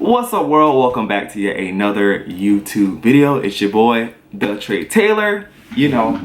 What's up, world? Welcome back to yet another YouTube video. It's your boy, The Trey Taylor. You know,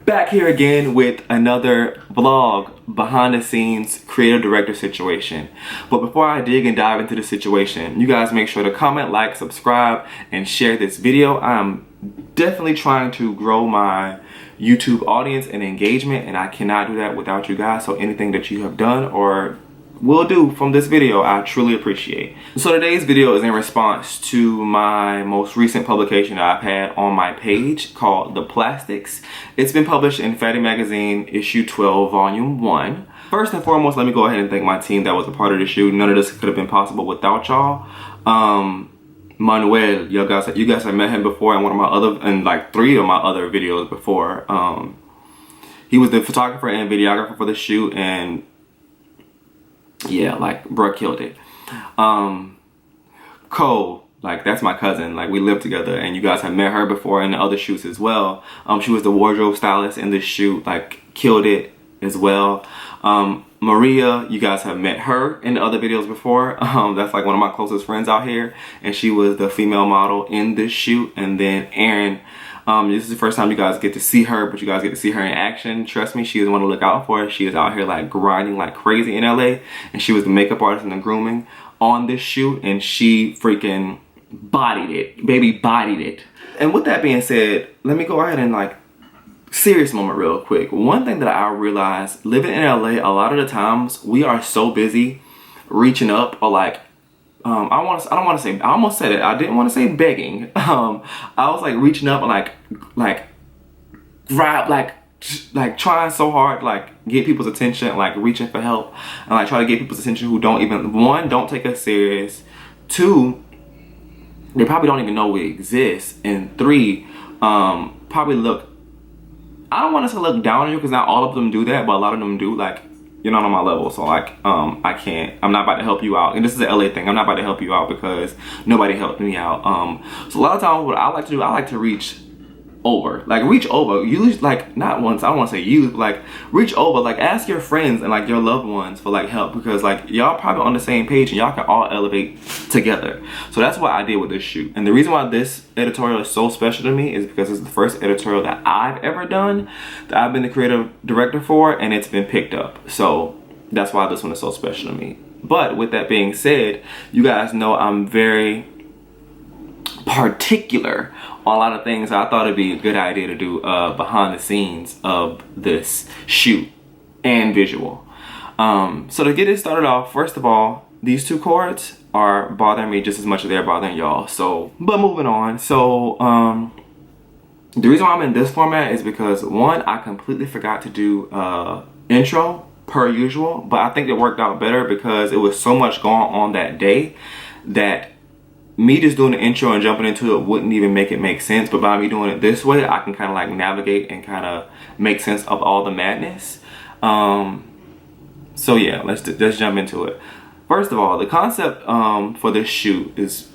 back here again with another vlog behind the scenes creative director situation. But before I dig and dive into the situation, you guys make sure to comment, like, subscribe, and share this video. I'm definitely trying to grow my YouTube audience and engagement, and I cannot do that without you guys. So anything that you have done or will do from this video, I truly appreciate. So today's video is in response to my most recent publication that I've had on my page called The Plastics. It's been published in Faddy Magazine Issue 12, Volume 1. First and foremost, let me go ahead and thank my team that was a part of the shoot. None of this could have been possible without y'all. Manuel, you guys have met him before in one of my other, and like 3 of my other videos before. He was the photographer and videographer for the shoot, and yeah, like, bruh killed it. Coe, like, that's my cousin. Like, we lived together, and you guys have met her before in the other shoots as well. She was the wardrobe stylist in this shoot, like, killed it as well. Maria, you guys have met her in the other videos before. That's like one of my closest friends out here, and she was the female model in this shoot. And then Erin, this is the first time you guys get to see her, but you guys get to see her in action. Trust me, she is one to look out for. She is out here like grinding like crazy in LA, and she was the makeup artist and the grooming on this shoot, and she freaking bodied it. Baby bodied it. And with that being said, let me go ahead and like, serious moment real quick. One thing that I realized living in LA, a lot of the times we are so busy reaching up, or like, I almost said it. I didn't want to say begging. I was like reaching up and like trying so hard to like get people's attention, like reaching for help, and like try to get people's attention who don't even, 1, don't take us serious, 2, they probably don't even know we exist, and 3, probably look, I don't want to say look down on you, because not all of them do that, but a lot of them do. Like, you're not on my level, so like, I'm not about to help you out. And this is an LA thing. I'm not about to help you out because nobody helped me out. So a lot of times what I like to do, I like to reach over. Like, reach over. Use, like, not once, I don't want to say use, but like, reach over. Like, ask your friends and like your loved ones for like help, because like, y'all probably on the same page and y'all can all elevate together. So that's what I did with this shoot. And the reason why this editorial is so special to me is because it's the first editorial that I've ever done, that I've been the creative director for, and it's been picked up. So that's why this one is so special to me. But with that being said, you guys know I'm very particular on a lot of things. I thought it'd be a good idea to do behind the scenes of this shoot and visual. So to get it started off, first of all, these 2 cords are bothering me just as much as they're bothering y'all. So, but moving on. So the reason why I'm in this format is because, 1, I completely forgot to do intro per usual, but I think it worked out better because it was so much going on that day that me just doing the intro and jumping into it wouldn't even make it make sense. But by me doing it this way, I can kind of like navigate and kind of make sense of all the madness. So yeah, let's jump into it. First of all, the concept for this shoot is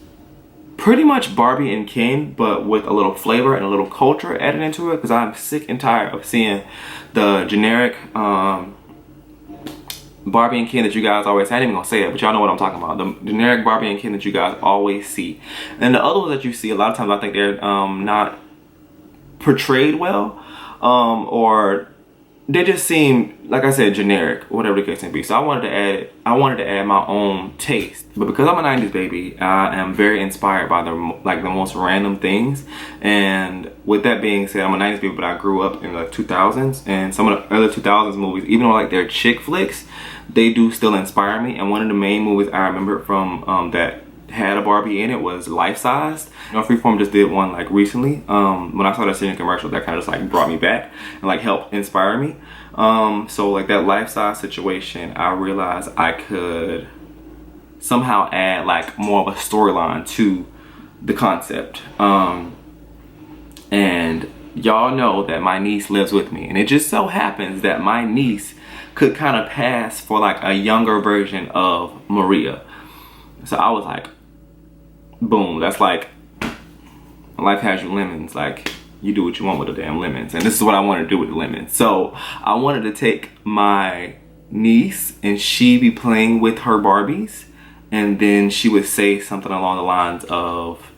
pretty much Barbie and Ken, but with a little flavor and a little culture added into it, because I'm sick and tired of seeing the generic Barbie and Ken that you guys always, I ain't even gonna say it, but y'all know what I'm talking about. The generic Barbie and Ken that you guys always see. And the other ones that you see, a lot of times I think they're not portrayed well, or they just seem, like I said, generic, whatever the case may be. So I wanted to add my own taste. But because I'm a 90s baby, I am very inspired by the most random things. And with that being said, I'm a 90s baby, but I grew up in the 2000s, and some of the early 2000s movies, even though like they're chick flicks, they do still inspire me. And one of the main movies I remember from that had a Barbie in it was Life Sized. You know, Freeform just did one like recently. When I started seeing commercials, that kind of just like brought me back and like helped inspire me. So like that Life Size situation, I realized I could somehow add like more of a storyline to the concept. And y'all know that my niece lives with me, and it just so happens that my niece could kind of pass for like a younger version of Maria. So I was like, boom, that's like, life has you lemons. Like, you do what you want with the damn lemons. And this is what I want to do with the lemons. So I wanted to take my niece and she be playing with her Barbies, and then she would say something along the lines of,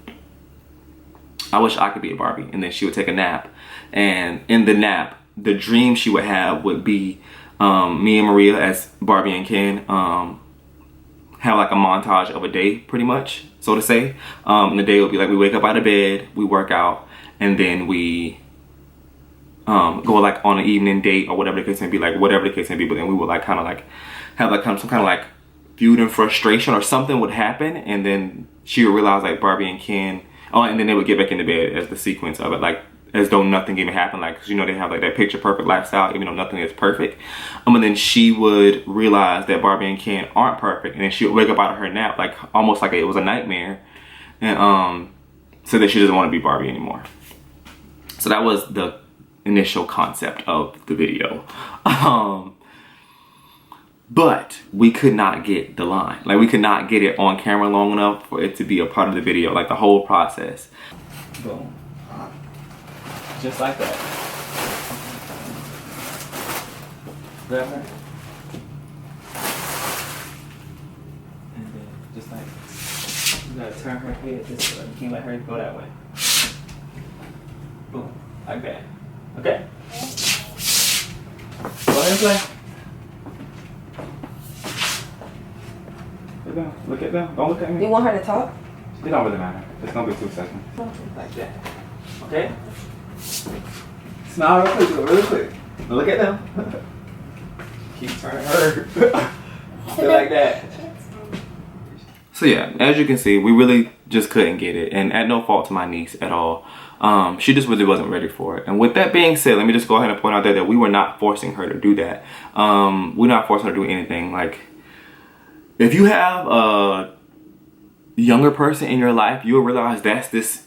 I wish I could be a Barbie. And then she would take a nap, and in the nap, the dream she would have would be me and Maria as Barbie and Ken have like a montage of a day, pretty much, so to say. And the day would be like, we wake up out of bed, we work out, and then we go like on an evening date or whatever the case may be, like whatever the case may be. But then we would like kind of like have like some kind of like feud and frustration, or something would happen, and then she would realize like Barbie and Ken, and then they would get back into bed as the sequence of it, like as though nothing even happened, like, 'cause you know they have like that picture perfect lifestyle even though nothing is perfect. And then she would realize that Barbie and Ken aren't perfect, and then she would wake up out of her nap like almost like it was a nightmare, and so that she doesn't want to be Barbie anymore. So that was the initial concept of the video. But we could not get the line. Like, we could not get it on camera long enough for it to be a part of the video, like the whole process. Boom. Just like that. Grab her. And then just like, you gotta turn her head this way. You can't let her go that way. Boom. Like that. Okay? Go ahead and play. Look at them. Don't look at me. You want her to talk? It don't really matter. It's gonna be 2 seconds. Like that. Okay? Smile real quick, really quick. Look at them. Keep turning her. Feel like that. So yeah, as you can see, we really just couldn't get it, and at no fault to my niece at all. She just really wasn't ready for it. And with that being said, let me just go ahead and point out there that we were not forcing her to do that. We're not forcing her to do anything. Like, if you have a younger person in your life, you'll realize that's this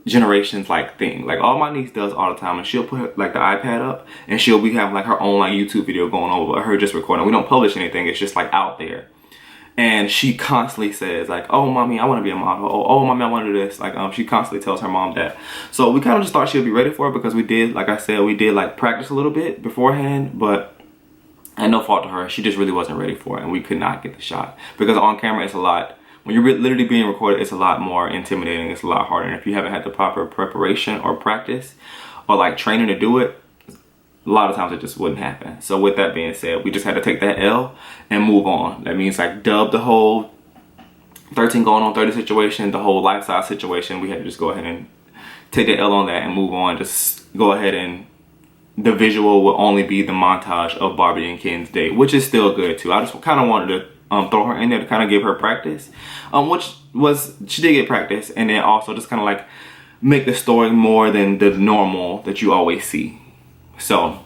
generation's like thing. Like, all my niece does all the time, and she'll put like the iPad up, and she'll be having like her own like YouTube video going over, her just recording. We don't publish anything, it's just like out there. And she constantly says like, oh mommy, I want to be a model. Oh mommy, I want to do this. Like, she constantly tells her mom that. So we kind of just thought she'd be ready for it, because we did, like I said, we did like practice a little bit beforehand, but at no fault to her, she just really wasn't ready for it, and we could not get the shot. Because on camera, it's a lot, when you're literally being recorded, it's a lot more intimidating, it's a lot harder. And if you haven't had the proper preparation or practice or like training to do it, a lot of times it just wouldn't happen. So with that being said, we just had to take that L and move on. That means like dub the whole 13 going on 30 situation, the whole lifestyle situation. We had to just go ahead and take the L on that and move on. Just go ahead, and the visual will only be the montage of Barbie and Ken's day, which is still good too. I just kind of wanted to throw her in there to kind of give her practice, which was, she did get practice, and then also just kind of like make the story more than the normal that you always see. So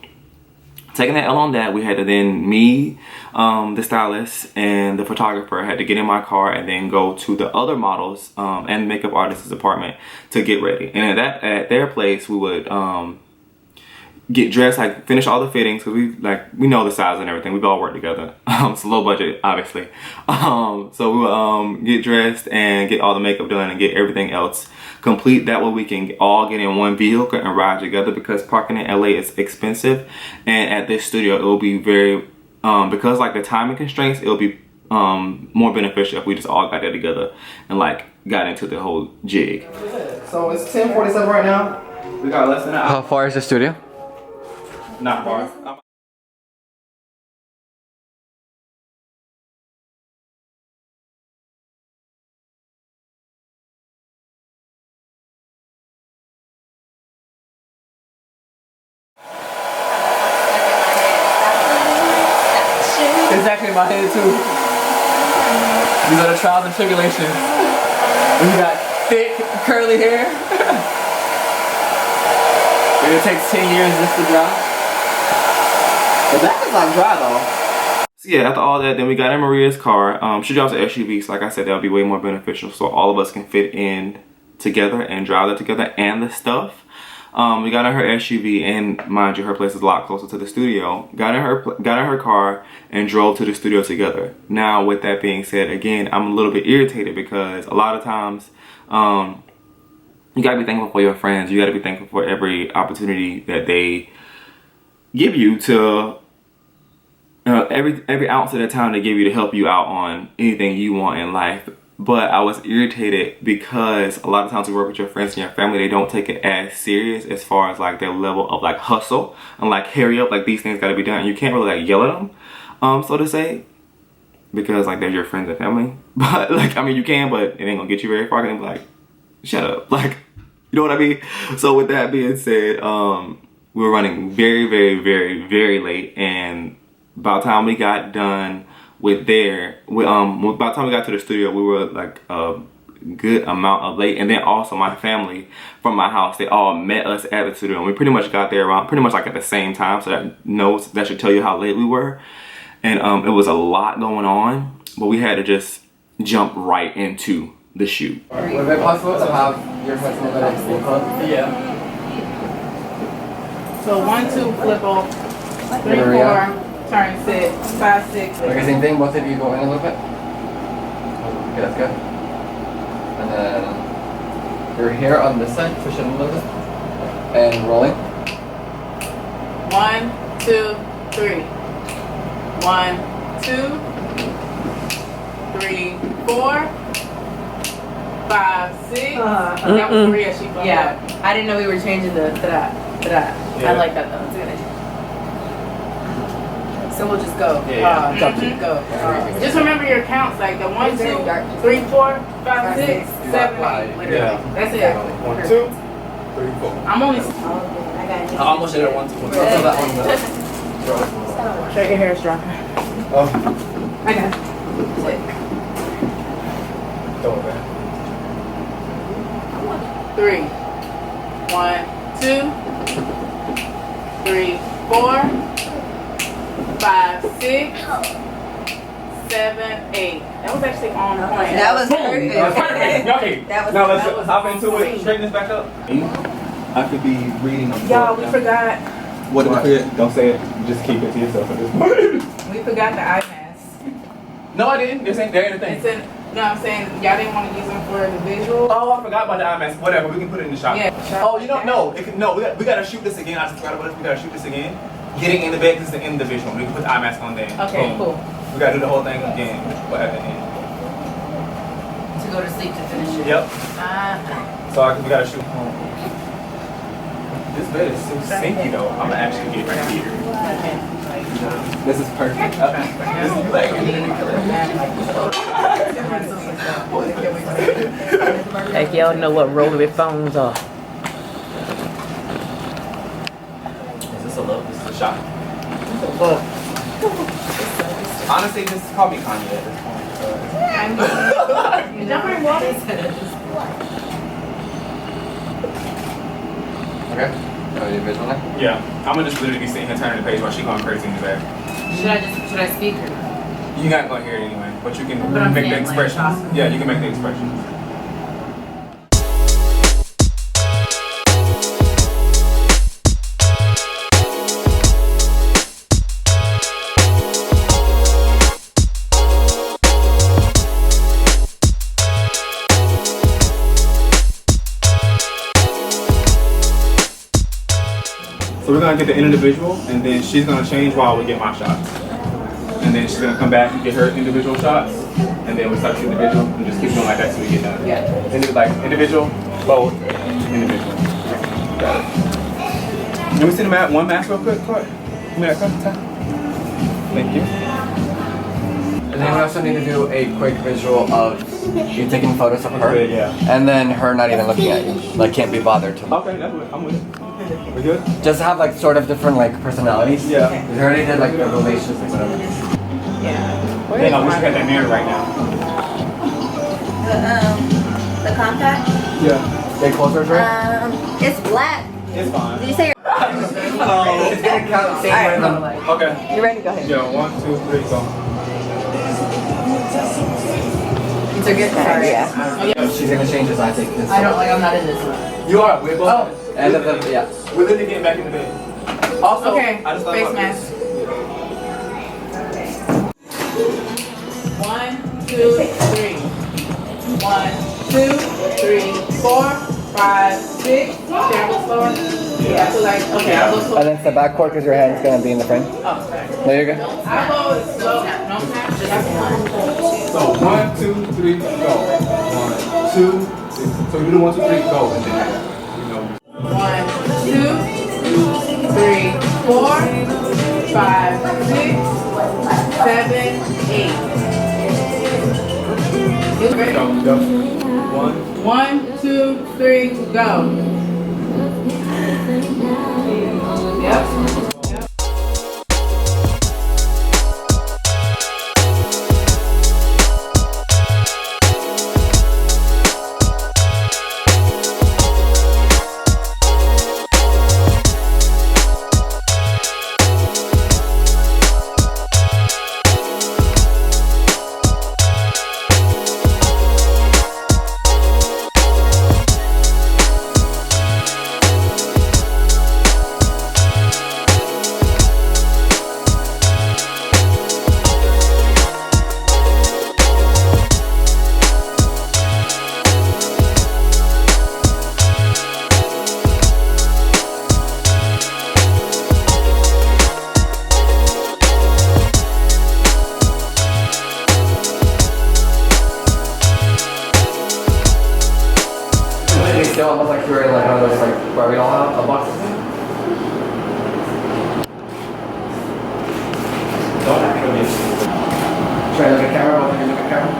taking that L on that, we had to then, me, the stylist, and the photographer had to get in my car and then go to the other models and makeup artist's apartment to get ready. And at their place, we would get dressed, like finish all the fittings, because we know the size and everything. We've all worked together. It's low budget, obviously. So we would get dressed and get all the makeup done and get everything else complete. That way we can all get in one vehicle and ride together, because parking in LA is expensive. And at this studio, it will be very, because like the timing constraints, it'll be more beneficial if we just all got there together and like got into the whole jig. So it's 10:47 right now. We got less than an hour. How far is the studio? Not far. It's actually in my head too. These are the trials and tribulations. When you got thick, curly hair. It takes 10 years just to dry. The back is like dry though. So yeah, after all that, then we got in Maria's car. She drives an SUV, so like I said, that'll be way more beneficial, so all of us can fit in together and drive that together and the stuff. We got in her SUV, and mind you, her place is a lot closer to the studio. Got in her car and drove to the studio together. Now, with that being said, again, I'm a little bit irritated, because a lot of times, you gotta be thankful for your friends. You gotta be thankful for every opportunity that they give you to every ounce of the time they give you to help you out on anything you want in life. But I was irritated because a lot of times we work with your friends and your family, they don't take it as serious as far as like their level of like hustle and like hurry up, like these things got to be done. You can't really like yell at them, so to say, because like they're your friends and family. But like, I mean, you can, but it ain't gonna get you very far. And be like, shut up, like, you know what I mean? So with that being said, we were running very, very, very, very late, and by the time we got done with by the time we got to the studio, we were like a good amount of late. And then also my family from my house, they all met us at the studio, and we pretty much got there around pretty much like at the same time. So that should tell you how late we were. And it was a lot going on, but we had to just jump right into the shoot. Would it be possible to have your husband that I speak on? Yeah. So 1, 2, flip off. 3, 4. Turn 6, 5, 6. Okay, same thing, both of you go in a little bit. Okay, that's good. And then your hair on this side, push it in a little bit. And rolling. 1, 2, 3. 1, 2, 3, 4, 5, 6. That was Maria, she bumped Yeah, I didn't know we were changing the to that. Yeah. I like that though. It's a good idea. So we'll just go. Go. Just remember your counts, like the 1, 2, 3, 4, 5, 6, 7, 8. Yeah. That's it. 1, 2, 3, 4. I'm only. I got it. I almost did it 1, 2, 3. So that one. Check your hair dropping. Oh. I got it. Don't worry. 3. 1, 2, 3, 4, 5, 6, 7, 8. That was actually on point. That was perfect. That was perfect. Okay. That was- Now that let's was hop into it. awesome. Straighten this back up. I could be reading a book. Y'all, we forgot. What did we forget? Don't say it. Just keep it to yourself at this point. We forgot the eye mask. No, I didn't. They're in the thing. It's in. No, I'm saying y'all didn't want to use them for the visual. Oh, I forgot about the eye mask. Whatever, we can put it in the shop. Yeah. Oh, you know, no, we gotta shoot this again. I just forgot about this. We gotta shoot this again. Getting in the bed is the end of the visual. We can put the eye mask on there. Okay, Boom. cool. We gotta do the whole thing again, but at the end. To go to sleep to finish it. Yep. So we gotta shoot home. This bed is so sinky though. I'm gonna actually get right here. This is perfect. This is like Like y'all know what rotary phones are. Is this a look? This is a shot. Honestly, just call me Kanye at this point. Did y'all bring water? Okay. Oh, you visual now? Yeah. I'm gonna just literally be sitting here turning the page while she going crazy in the back. Should I speak or not? You're not gonna hear it anyway, but you can But I'm make the saying, like, expressions. talk. Yeah, you can make the expressions. So we're gonna get the individual, and then she's gonna change while we get my shots. And then she's gonna come back and get her individual shots, and then we start shooting individual, and just keep going like that till we get done. Yeah. And do like individual, both, individual. Got it. Can we see the one mask real quick, Clark? Give me that cut. Thank you. And then we also need to do a quick visual of you taking photos of her, Yeah. and then her not even looking at you, like can't be bothered to. Okay, that's what I'm with it. We good? Just have like sort of different like personalities. Yeah. We already did like the relations or whatever. Yeah. Hang on, we should get that mirror right now. The compact? Yeah. Stay closer, right? It's black. It's fine. Did you say? It's gonna count same rhythm. Okay. You ready? Go ahead. Yo, 1, 2, 3, go. It's a good sorry. Yeah. She's gonna change this. I take this. I don't like. I'm not in this one. You are. We're both. End of the yeah. We're literally getting back in the bed. Also, Okay. I just thought Face about mask. this. 1, 2, 3. 1, 2, 3, 4, 5, 6. Terrible slower. Yeah, I feel like, okay, I'll go slow. And then step backward because your hand's gonna be in the frame. Oh, sorry. No, you're good. I'll go slow. No snap, just 1. So 1, 2, 3, go. 1, 2, 3. So you do 1, 2, 3, go. And then, you know. 1, 2, 3, 4, 5, 6, 7, 8. You ready? Go. 1, 2, 3, go. Yep. Still almost like you're in like one of those like Barbie doll boxes. Don't actually. Try to look at camera. Both of you look at camera.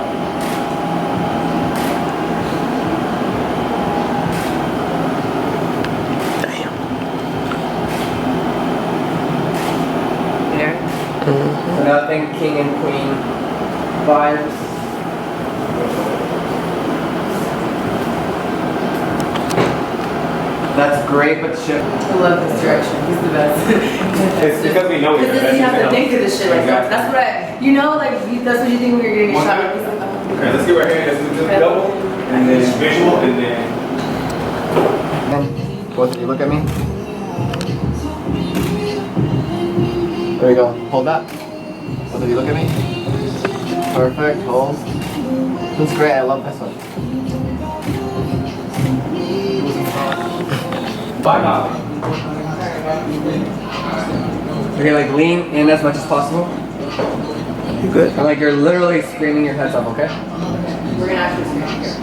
Yeah. So now think king and queen vibes. That's great, but shit. I love this direction. He's the best. It's because we know we're Because then you have to think of this shit like that. That's what that's what you think when you're getting a shot. Okay, let's get right here. Let's do this double, and then visual, and then. And both of you look at me. There we go. Hold that. Both of you look at me. Perfect. Hold. That's great. I love this one. Okay, like lean in as much as possible. You good? And like you're literally screaming your heads off, okay? We're gonna actually scream here.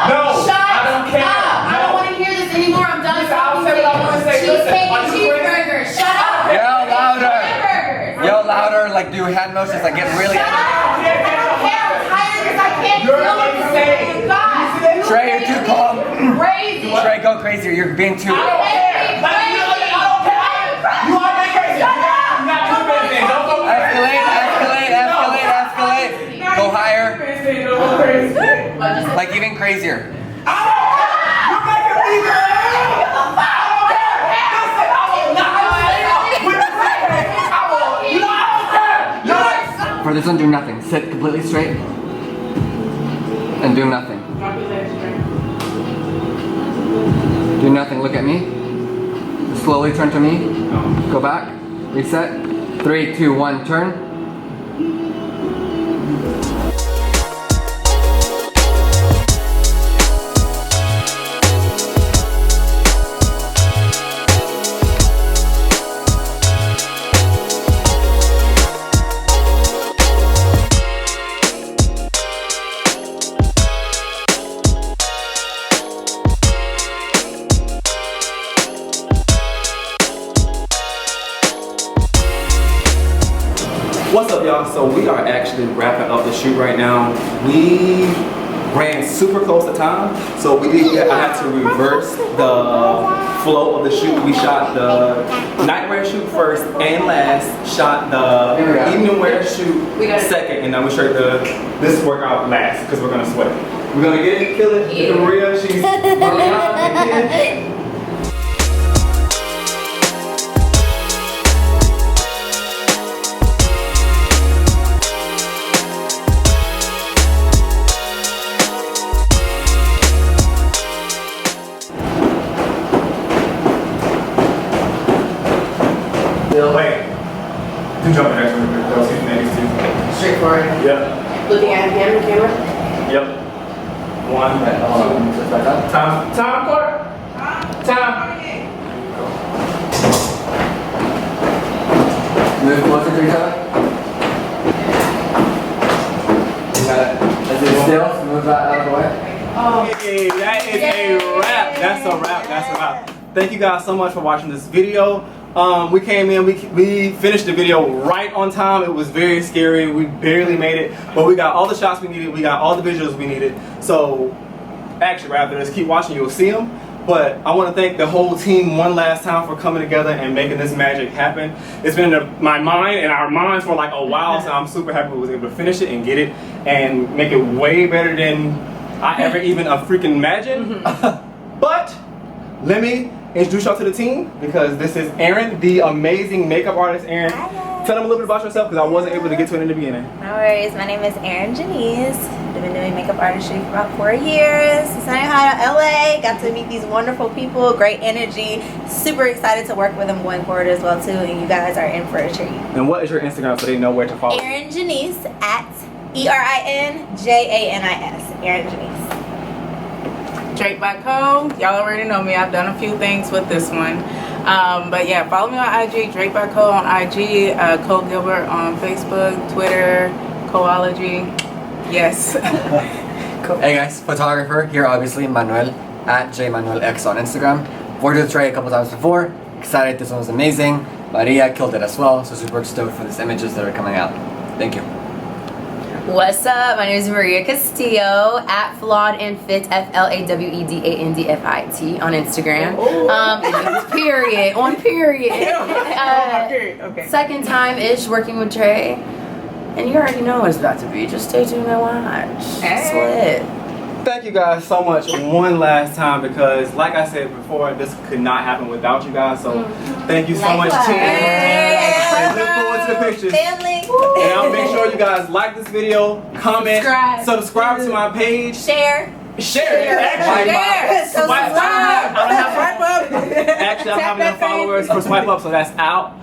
No! Shut I don't care! up! I don't want to hear this anymore. I'm done. I'll say what I want to say. Cheesecake and cheeseburgers. Shut up! Yell louder! Hamburgers. Yell louder, like do hand motions, like get really Shut up! I don't care. I'm tired because I can't deal with this. God! Trey, you're too calm. Crazy. Trey, go crazier. You're being too. You are being crazy! Not too busy! Don't go Escalate, escalate, escalate, escalate. Go higher. Like even crazier. For this one, do nothing. Sit completely straight. And do nothing. Do nothing. Look at me. Slowly turn to me. Go back. Reset. 3, 2, 1, turn. What's up, y'all? So we are actually wrapping up the shoot right now. We ran super close to time, so I had to reverse the flow of the shoot. We shot the nightwear shoot first and last, shot the evening wear shoot second, and then we shot this workout last because we're gonna sweat. We're gonna get it, kill it. Yeah. Maria, she's Wait. Do jumping next one. Those two things too. Straightforward. Yep. Looking at him, camera. Yep. 1. Time. Time, court. Time. Still, move that out of the way. Hey, that is a wrap. That's a wrap. That's a wrap. Thank you guys so much for watching this video. We came in, we finished the video right on time. It was very scary. We barely made it, but we got all the shots we needed. We got all the visuals we needed. So, actually, rather, just keep watching. You'll see them. But I want to thank the whole team one last time for coming together and making this magic happen. It's been in my mind and our minds for like a while, so I'm super happy we was able to finish it and get it and make it way better than I ever even freaking imagined. But let me introduce y'all to the team because this is Erin, the amazing makeup artist. Erin, tell them a little bit about yourself because I wasn't able to get to it in the beginning. No worries. My name is Erin Janis. I've been doing makeup artistry for about 4 years. Decided out of LA. Got to meet these wonderful people. Great energy. Super excited to work with them going forward as well too. And you guys are in for a treat. And what is your Instagram so they know where to follow? Erin Janis at ErinJanis. Erin Janis. Drake by Coe. Y'all already know me. I've done a few things with this one. But yeah, follow me on IG. Drake by Coe on IG. Coe Gilbert on Facebook, Twitter, Coeology. Yes. Cool. Hey guys, photographer here obviously, Manuel at JManuelX on Instagram. Worked with Trey a couple times before. Excited, this one was amazing. Maria killed it as well, so super stoked for these images that are coming out. Thank you. What's up? My name is Maria Castillo at Flawed and Fit FLAWEDANDFIT on Instagram. Period. On period. Okay. Second time ish working with Trey. And you already know what it's about to be. Just stay tuned and watch. Slit. Thank you guys so much one last time because like I said before, this could not happen without you guys. So thank you so much, team. And look forward to the pictures. Family. And I'll make sure you guys like this video, comment, subscribe to my page. Share. Share. Actually, swipe up. I don't have swipe up. Actually, I don't have enough followers for swipe up, so that's out.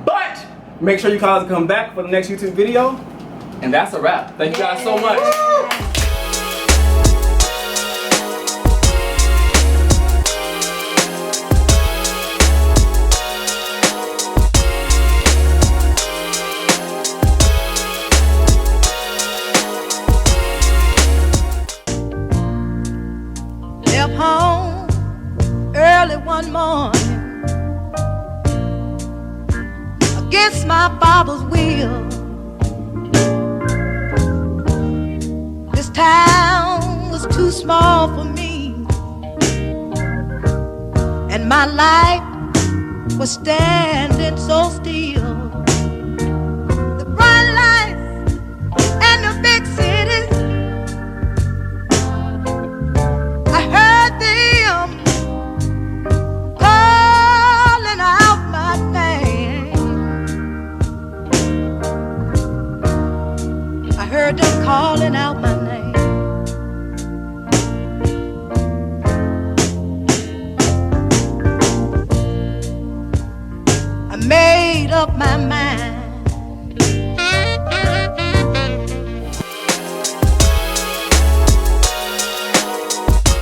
But make sure you guys come back for the next YouTube video. And that's a wrap. Thank you guys so much. Left home early one morning against my father's will. This town was too small for me, and my life was standing so still. The bright lights and the big cities, I heard them calling out my name. I heard them calling out my name. I made up my mind.